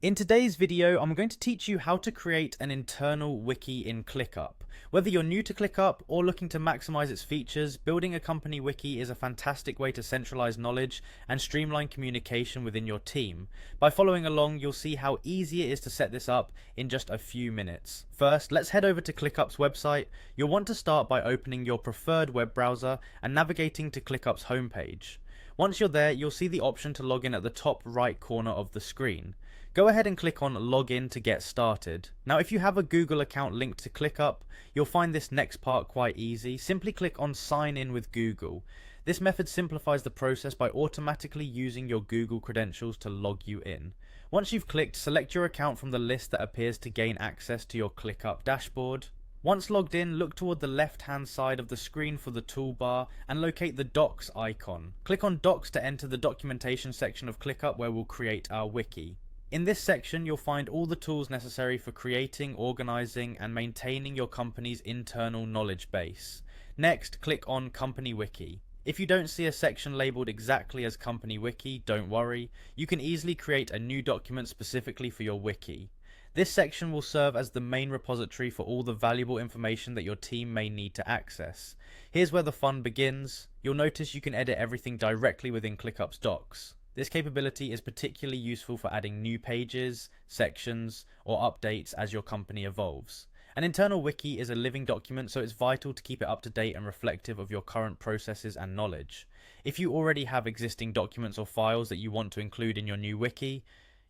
In today's video, I'm going to teach you how to create an internal wiki in Clickup. Whether you're new to Clickup or looking to maximize its features, building a company wiki is a fantastic way to centralize knowledge and streamline communication within your team. By following along, you'll see how easy it is to set this up in just a few minutes. First, let's head over to Clickup's website. You'll want to start by opening your preferred web browser and navigating to Clickup's homepage. Once you're there, you'll see the option to log in at the top right corner of the screen. Go ahead and click on Login to get started. Now, if you have a Google account linked to Clickup, you'll find this next part quite easy. Simply click on Sign in with Google. This method simplifies the process by automatically using your Google credentials to log you in. Once you've clicked, select your account from the list that appears to gain access to your Clickup dashboard. Once logged in, look toward the left-hand side of the screen for the toolbar and locate the Docs icon. Click on Docs to enter the documentation section of Clickup where we'll create our wiki. In this section, you'll find all the tools necessary for creating, organizing, and maintaining your company's internal knowledge base. Next, click on Company Wiki. If you don't see a section labeled exactly as Company Wiki, don't worry. You can easily create a new document specifically for your wiki. This section will serve as the main repository for all the valuable information that your team may need to access. Here's where the fun begins. You'll notice you can edit everything directly within Clickup's docs. This capability is particularly useful for adding new pages, sections, or updates as your company evolves. An internal wiki is a living document, so it's vital to keep it up to date and reflective of your current processes and knowledge. If you already have existing documents or files that you want to include in your new wiki,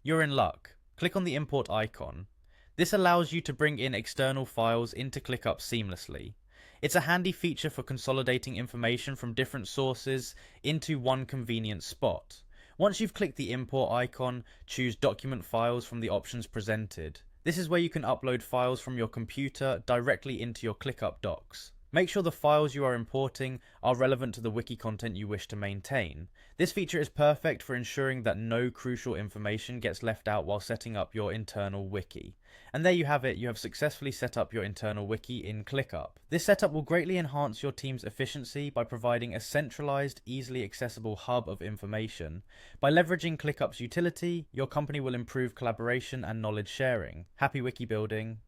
you're in luck. Click on the import icon. This allows you to bring in external files into Clickup seamlessly. It's a handy feature for consolidating information from different sources into one convenient spot. Once you've clicked the import icon, choose document files from the options presented. This is where you can upload files from your computer directly into your Clickup docs. Make sure the files you are importing are relevant to the wiki content you wish to maintain. This feature is perfect for ensuring that no crucial information gets left out while setting up your internal wiki. And there you have it, you have successfully set up your internal wiki in Clickup. This setup will greatly enhance your team's efficiency by providing a centralized, easily accessible hub of information. By leveraging Clickup's utility, your company will improve collaboration and knowledge sharing. Happy wiki building!